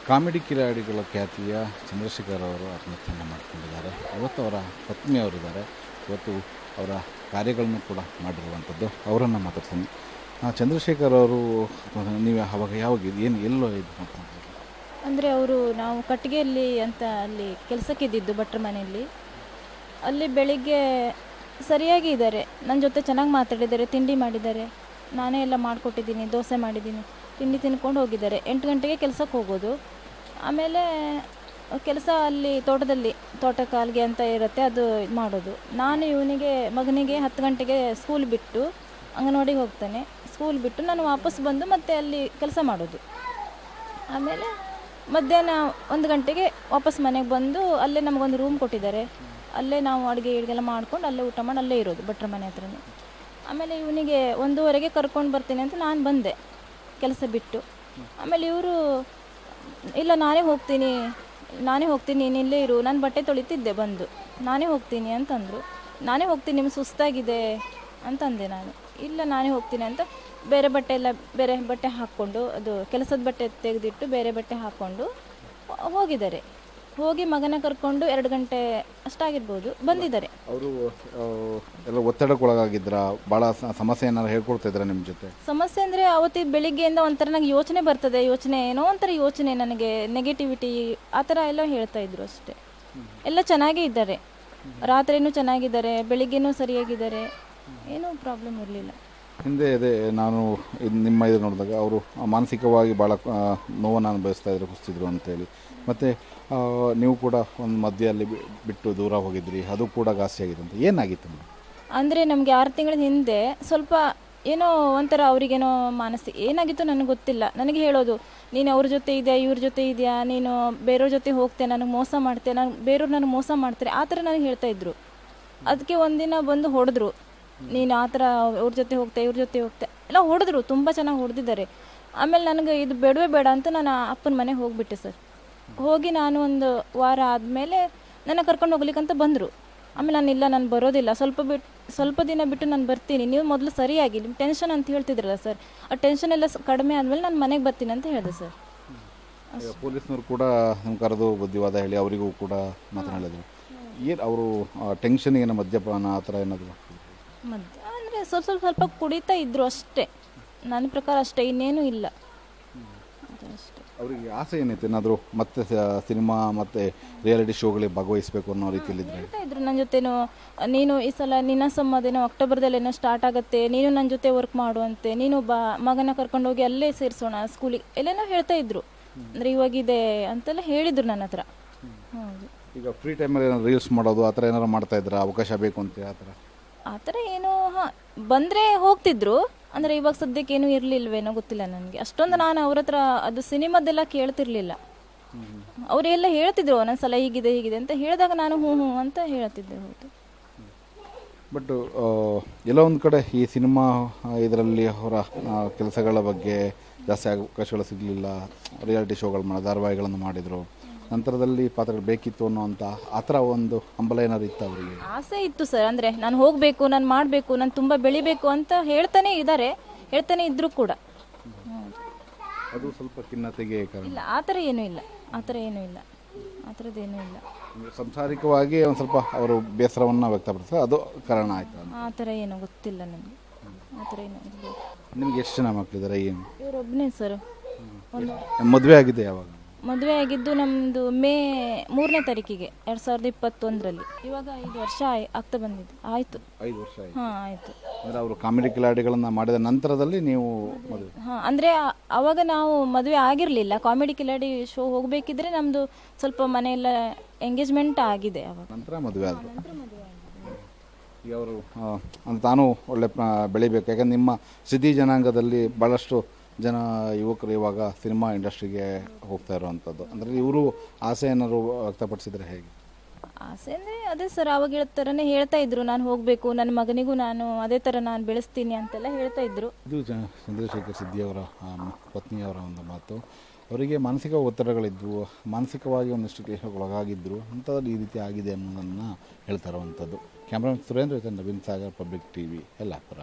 Comedy ಕಿಲಾಡಿಗಳ ಖ್ಯಾತಿಯ ಚಂದ್ರಶೇಖರ್ ಅವರು ಆತ್ಮಹತ್ಯೆಯನ್ನು ಮಾಡಿಕೊಂಡಿದ್ದಾರೆ. ಇವತ್ತು ಅವರ ಪತ್ನಿಯವರಿದ್ದಾರೆ. ಇವತ್ತು ಅವರ ಕಾರ್ಯಗಳನ್ನು ಕೂಡ ಮಾಡಿರುವಂಥದ್ದು. ಅವರನ್ನು ಮಾತಾಡ್ತೀನಿ. ಚಂದ್ರಶೇಖರ್ ಅವರು ನೀವು ಅವಾಗ ಯಾವಾಗ ಏನು ಎಲ್ಲೋ ಇದು ಅಂದರೆ ಅವರು ನಾವು ಕಟ್ಟಿಗೆಯಲ್ಲಿ ಅಂತ ಅಲ್ಲಿ ಕೆಲಸಕ್ಕಿದ್ದಿದ್ದು ಭಟ್ರ ಮನೆಯಲ್ಲಿ. ಅಲ್ಲಿ ಬೆಳಿಗ್ಗೆ ಸರಿಯಾಗಿ ಇದ್ದಾರೆ, ನನ್ನ ಜೊತೆ ಚೆನ್ನಾಗಿ ಮಾತಾಡಿದ್ದಾರೆ, ತಿಂಡಿ ಮಾಡಿದ್ದಾರೆ, ನಾನೇ ಎಲ್ಲ ಮಾಡಿಕೊಟ್ಟಿದ್ದೀನಿ, ದೋಸೆ ಮಾಡಿದ್ದೀನಿ, ತಿಂಡಿ ತಿನ್ಕೊಂಡು ಹೋಗಿದ್ದಾರೆ. 8 ಗಂಟೆಗೆ ಕೆಲಸಕ್ಕೆ ಹೋಗೋದು. ಆಮೇಲೆ ಕೆಲಸ ಅಲ್ಲಿ ತೋಟ ಕಾಲಿಗೆ ಅಂತ ಇರುತ್ತೆ, ಅದು ಇದು ಮಾಡೋದು. ನಾನು ಇವನಿಗೆ ಮಗನಿಗೆ 10 ಗಂಟೆಗೆ ಸ್ಕೂಲ್ ಬಿಟ್ಟು ಅಂಗನವಾಡಿಗೆ ಹೋಗ್ತಾನೆ. ಸ್ಕೂಲ್ ಬಿಟ್ಟು ನಾನು ವಾಪಸ್ ಬಂದು ಮತ್ತೆ ಅಲ್ಲಿ ಕೆಲಸ ಮಾಡೋದು. ಆಮೇಲೆ ಮಧ್ಯಾಹ್ನ 1 ಗಂಟೆಗೆ ವಾಪಸ್ ಮನೆಗೆ ಬಂದು ಅಲ್ಲೇ ನಮಗೊಂದು ರೂಮ್ ಕೊಟ್ಟಿದ್ದಾರೆ. ಅಲ್ಲೇ ನಾವು ಅಡುಗೆ ಗಿಡ್ಗೆಲ್ಲ ಮಾಡ್ಕೊಂಡು ಅಲ್ಲೇ ಊಟ ಮಾಡಿ ಅಲ್ಲೇ ಇರೋದು ಭಟ್ರ ಮನೆ ಹತ್ರನೇ. ಆಮೇಲೆ ಇವನಿಗೆ 1:30ಗೆ ಕರ್ಕೊಂಡು ಬರ್ತೀನಿ ಅಂತ ನಾನು ಬಂದೆ ಕೆಲಸ ಬಿಟ್ಟು. ಆಮೇಲೆ ಇವರು ಇಲ್ಲ ನಾನೇ ಹೋಗ್ತೀನಿ ನೀನು ಇಲ್ಲೇ ಇರು, ನಾನು ಬಟ್ಟೆ ತೊಳಿತಿದ್ದೆ ಬಂದು, ನಾನೇ ಹೋಗ್ತೀನಿ ಅಂತಂದರು. ನಾನೇ ಹೋಗ್ತೀನಿ, ನಿಮ್ಗೆ ಸುಸ್ತಾಗಿದೆ ಅಂತಂದೆ ನಾನು. ಇಲ್ಲ ನಾನೇ ಹೋಗ್ತೀನಿ ಅಂತ ಬೇರೆ ಬಟ್ಟೆ ಹಾಕ್ಕೊಂಡು, ಅದು ಕೆಲಸದ ಬಟ್ಟೆ ತೆಗೆದಿಟ್ಟು ಬೇರೆ ಬಟ್ಟೆ ಹಾಕ್ಕೊಂಡು ಹೋಗಿದ್ದಾರೆ. ಹೋಗಿ ಮಗನ ಕರ್ಕೊಂಡು 2 ಗಂಟೆ ಅಷ್ಟಾಗಿರ್ಬೋದು ಬಂದಿದ್ದಾರೆ. ಅವರು ಎಲ್ಲ ಒತ್ತಡಕ್ಕೊಳಗಾಗಿದ್ರ, ಭಾಳ ಸಮಸ್ಯೆ ಏನಾರು ಹೇಳ್ಕೊಡ್ತಾ ಇದ್ದಾರೆ ನಿಮ್ಮ ಜೊತೆ? ಸಮಸ್ಯೆ ಅಂದರೆ ಅವತ್ತಿಗೆ ಬೆಳಿಗ್ಗೆಯಿಂದ ಒಂಥರ ನನಗೆ ಯೋಚನೆ ಬರ್ತದೆ, ಏನೋ ಒಂಥರ ಯೋಚನೆ, ನನಗೆ ನೆಗೆಟಿವಿಟಿ ಆ ಥರ ಎಲ್ಲ ಹೇಳ್ತಾ ಇದ್ರು ಅಷ್ಟೇ. ಎಲ್ಲ ಚೆನ್ನಾಗೇ ಇದ್ದಾರೆ, ರಾತ್ರಿನೂ ಚೆನ್ನಾಗಿದ್ದಾರೆ, ಬೆಳಿಗ್ಗೆನೂ ಸರಿಯಾಗಿದ್ದಾರೆ, ಏನೂ ಪ್ರಾಬ್ಲಮ್ ಇರಲಿಲ್ಲ. ಹಿಂದೆ ಇದೆ ನಾನು ನಿಮ್ಮ ಇದು ನೋಡಿದಾಗ ಅವರು ಮಾನಸಿಕವಾಗಿ ಭಾಳ ನೋವನ್ನು ಅನುಭವಿಸ್ತಾ ಇದ್ರು, ಕುಸ್ತಿದ್ರು ಅಂತೇಳಿ. ಮತ್ತು ನೀವು ಕೂಡ ಒಂದು ಮಧ್ಯದಲ್ಲಿ ಬಿಟ್ಟು ದೂರ ಹೋಗಿದ್ರಿ, ಅದು ಕೂಡ ಘಾಸಿ ಆಗಿದೆ ಅಂತ. ಏನಾಗಿತ್ತು? ಅಂದರೆ ನಮಗೆ 6 ತಿಂಗಳ ಹಿಂದೆ ಸ್ವಲ್ಪ ಏನೋ ಒಂಥರ ಅವರಿಗೇನೋ ಏನಾಗಿತ್ತು ನನಗೆ ಗೊತ್ತಿಲ್ಲ. ನನಗೆ ಹೇಳೋದು, ನೀನು ಅವ್ರ ಜೊತೆ ಇದೆಯಾ, ಇವ್ರ ಜೊತೆ ಇದೆಯಾ, ನೀನು ಬೇರೆಯವ್ರ ಜೊತೆ ಹೋಗ್ತೆ, ನನಗೆ ಮೋಸ ಮಾಡ್ತೆ, ಬೇರೆಯವ್ರು ನನಗೆ ಮೋಸ ಮಾಡ್ತಾರೆ, ಆ ಥರ ನನಗೆ ಹೇಳ್ತಾಯಿದ್ರು. ಅದಕ್ಕೆ ಒಂದಿನ ಬಂದು ಹೊಡೆದ್ರು, ನೀನು ಆ ಥರ ಅವ್ರ ಜೊತೆ ಹೋಗ್ತೆ, ಇವ್ರ ಜೊತೆ ಹೋಗ್ತೆ ಎಲ್ಲ ಹೊಡೆದ್ರು, ತುಂಬ ಚೆನ್ನಾಗಿ ಹೊಡೆದಿದ್ದಾರೆ. ಆಮೇಲೆ ನನಗೆ ಇದು ಬೇಡವೇ ಬೇಡ ಅಂತ ನಾನು ಅಪ್ಪನ ಮನೆಗೆ ಹೋಗಿಬಿಟ್ಟೆ ಸರ್. ಹೋಗಿ ನಾನು 1 ವಾರ ಆದಮೇಲೆ ನನ್ನ ಕರ್ಕೊಂಡು ಹೋಗ್ಲಿಕ್ಕಂತ ಬಂದರು. ಆಮೇಲೆ ನಾನು ಬರೋದಿಲ್ಲ, ಸ್ವಲ್ಪ ದಿನ ಬಿಟ್ಟು ನಾನು ಬರ್ತೀನಿ, ನೀವು ಮೊದಲು ಸರಿಯಾಗಿ ನಿಮ್ಮ ಟೆನ್ಷನ್ ಅಂತ ಹೇಳ್ತಿದ್ರಲ್ಲ ಸರ್, ಆ ಟೆನ್ಷನ್ ಎಲ್ಲ ಕಡಿಮೆ ಆದಮೇಲೆ ನಾನು ಮನೆಗೆ ಬರ್ತೀನಿ ಅಂತ ಹೇಳಿದೆ ಸರ್. ಪೊಲೀಸ್ನವರು ಕೂಡ ನಮ್ಮ ಕರೆದು ಬುದ್ಧಿವಾದ ಹೇಳಿ ಅವರಿಗೂ ಕೂಡ ಮಾತನಾಡಿದ್ರು. ಏನು ಅವರು ಟೆನ್ಷನ್ ಏನು ಮದ್ಯಪಾನ ಆ ಥರ ಏನಾದರೂ? ಅಂದರೆ ಸ್ವಲ್ಪ ಕುಡಿತಾ ಇದ್ರು ಅಷ್ಟೇ, ನನ್ನ ಪ್ರಕಾರ ಅಷ್ಟೇ, ಇನ್ನೇನು ಇಲ್ಲ ಅಷ್ಟೇ. ಅವರಿಗೆ ಆಸೆ ಏನಿತ್ತು, ಏನಾದರೂ ಮತ್ತೆ ಸಿನಿಮಾ ಮತ್ತು ರಿಯಾಲಿಟಿ ಶೋಗಳಿಗೆ ಭಾಗವಹಿಸಬೇಕು ಅನ್ನೋ ರೀತಿಯಲ್ಲಿ ಹೇಳ್ತಾ ಇದ್ರು ನನ್ನ ಜೊತೆನೂ, ನೀನು ಈ ಸಲ ನಿನ್ನ ಸಂಬಂಧನೋ ಅಕ್ಟೋಬರ್ದಲ್ಲೇನೋ ಸ್ಟಾರ್ಟ್ ಆಗುತ್ತೆ, ನೀನು ನನ್ನ ಜೊತೆ ವರ್ಕ್ ಮಾಡುವಂತೆ, ನೀನು ಮಗನ ಕರ್ಕೊಂಡೋಗಿ ಅಲ್ಲೇ ಸೇರಿಸೋಣ ಸ್ಕೂಲಿಗೆ ಎಲ್ಲೇನೋ ಹೇಳ್ತಾ ಇದ್ರು. ಅಂದರೆ ಇವಾಗಿದೆ ಅಂತೆಲ್ಲ ಹೇಳಿದ್ರು ನನ್ನ ಹತ್ರ. ಹೌದು. ಈಗ ಫ್ರೀ ಟೈಮಲ್ಲಿ ಏನಾದ್ರು ರೀಲ್ಸ್ ಮಾಡೋದು ಆ ಥರ ಏನಾರು ಮಾಡ್ತಾ ಇದ್ರ, ಅವಕಾಶ ಬೇಕು ಅಂತ ಆ ಥರ ಏನೋ ಬಂದರೆ ಹೋಗ್ತಿದ್ರು. ಅಂದರೆ ಇವಾಗ ಸದ್ಯಕ್ಕೆ ಏನೂ ಇರಲಿಲ್ವೇನೋ ಗೊತ್ತಿಲ್ಲ ನನಗೆ. ಅಷ್ಟೊಂದು ನಾನು ಅವ್ರ ಹತ್ರ ಅದು ಸಿನಿಮಾದೆಲ್ಲ ಕೇಳ್ತಿರ್ಲಿಲ್ಲ. ಅವರೆಲ್ಲ ಹೇಳ್ತಿದ್ರು ಒಂದೊಂದ್ಸಲ ಹೀಗಿದೆ ಅಂತ ಹೇಳಿದಾಗ ನಾನು ಹ್ಞೂ ಅಂತ ಹೇಳ್ತಿದ್ದೆ. ಹೌದು. ಬಟ್ ಎಲ್ಲೋ ಒಂದು ಕಡೆ ಈ ಸಿನಿಮಾ ಇದರಲ್ಲಿ ಅವರ ಕೆಲಸಗಳ ಬಗ್ಗೆ ಜಾಸ್ತಿ ಅವಕಾಶಗಳು ಸಿಗಲಿಲ್ಲ, ರಿಯಾಲಿಟಿ ಶೋಗಳು ಧಾರಾವಾಹಿಗಳನ್ನು ಮಾಡಿದರು, ನಂತರದಲ್ಲಿ ಪಾತ್ರಗಳು ಬೇಕಿತ್ತು ಅನ್ನೋಂಥ ಆ ಥರ ಒಂದು ಹಂಬಲ ಏನಾದ್ರು ಇತ್ತು ಅವರಿಗೆ? ಆಸೆ ಇತ್ತು ಸರ್. ಅಂದರೆ ನಾನು ಹೋಗಬೇಕು, ನಾನು ಮಾಡಬೇಕು, ನಾನು ತುಂಬ ಬೆಳಿಬೇಕು ಅಂತ ಹೇಳ್ತಾನೆ ಇದ್ರು ಕೂಡ. ಅದು ಸ್ವಲ್ಪ ಖಿನ್ನತೆಗೆ ಇಲ್ಲ, ಆ ಥರ ಏನೂ ಇಲ್ಲ, ಆ ಥರದ್ದೇನೂ ಇಲ್ಲ. ಸಂಸಾರಿಕವಾಗಿ ಒಂದು ಸ್ವಲ್ಪ ಅವರು ಬೇಸರವನ್ನು ವ್ಯಕ್ತಪಡಿಸ್ತಾರೆ, ಅದು ಕಾರಣ ಆಯಿತು? ಆ ಥರ ಏನೋ ಗೊತ್ತಿಲ್ಲ ನನಗೆ, ಆ ಥರ ಏನೋ. ನಿಮ್ಗೆ ಎಷ್ಟು ಜನ ಮಕ್ಕಳಿದ್ದಾರೆ? ಏನು? ಇವರೊಬ್ಬನೇ ಸರ್. ಮದುವೆ ಆಗಿದೆ ಯಾವಾಗ? ಮದುವೆ ಆಗಿದ್ದು ನಮ್ಮದು ಮೇ 3ನೇ ತಾರೀಕಿಗೆ 2021ರಲ್ಲಿ. ಇವಾಗ 5 ವರ್ಷ ಆಗ್ತಾ ಬಂದಿದ್ದು. ಆಯಿತು. 5 ವರ್ಷ ಆಯಿತು. ಹಾಂ ಆಯಿತು. ಅಂದರೆ ಅವರು ಕಾಮಿಡಿ ಕಿಲಾಡಿಗಳನ್ನು ಮಾಡಿದ ನಂತರದಲ್ಲಿ ನೀವು ಮದುವೆ? ಹಾಂ, ಅಂದರೆ ಆವಾಗ ನಾವು ಮದುವೆ ಆಗಿರಲಿಲ್ಲ. ಕಾಮಿಡಿ ಕಿಲಾಡಿ ಶೋ ಹೋಗಬೇಕಿದ್ರೆ ನಮ್ಮದು ಸ್ವಲ್ಪ ಮನೆಯೆಲ್ಲ ಎಂಗೇಜ್ಮೆಂಟ್ ಆಗಿದೆ. ಆವಾಗ ನಂತರ ಮದುವೆ ಆದರು. ಈಗ ಅವರು ತಾನು ಒಳ್ಳೆ ಬೆಳಿಬೇಕು, ಯಾಕಂದ್ರೆ ನಿಮ್ಮ ಸಿದ್ಧಿ ಜನಾಂಗದಲ್ಲಿ ಭಾಳಷ್ಟು ಜನ ಯುವಕರು ಇವಾಗ ಸಿನಿಮಾ ಇಂಡಸ್ಟ್ರಿಗೆ ಹೋಗ್ತಾ ಇರೋವಂಥದ್ದು. ಅಂದರೆ ಇವರು ಆಸೆ ಏನಾದ್ರು ವ್ಯಕ್ತಪಡಿಸಿದ್ರೆ ಹೇಗೆ? ಆಸೆ ಅಂದರೆ ಅದೇ ಸರ್, ಆವಾಗ ಥರನೇ ಹೇಳ್ತಾ ಇದ್ರು, ನಾನು ಹೋಗಬೇಕು, ನನ್ನ ಮಗನಿಗೂ ನಾನು ಅದೇ ಥರ ನಾನು ಬೆಳೆಸ್ತೀನಿ ಅಂತೆಲ್ಲ ಹೇಳ್ತಾ ಇದ್ರು. ಇದು ಚಂದ್ರಶೇಖರ್ ಸಿದ್ದಿಯವರ ಪತ್ನಿಯವರ ಒಂದು ಮಾತು. ಅವರಿಗೆ ಮಾನಸಿಕ ಒತ್ತಡಗಳಿದ್ವು, ಮಾನಸಿಕವಾಗಿ ಒಂದಷ್ಟು ಒಳಗಾಗಿದ್ದರು, ಅಂಥದ್ರಲ್ಲಿ ಈ ರೀತಿ ಆಗಿದೆ ಅನ್ನೋದನ್ನು ಹೇಳ್ತಾ ಇರುವಂಥದ್ದು. ಕ್ಯಾಮ್ರಾಮನ್ ಸುರೇಂದ್ರ ಜೊತೆ ನವೀನ್ ಸಾಗರ್, ಪಬ್ಲಿಕ್ ಟಿವಿ, ಯಲ್ಲಾಪುರ.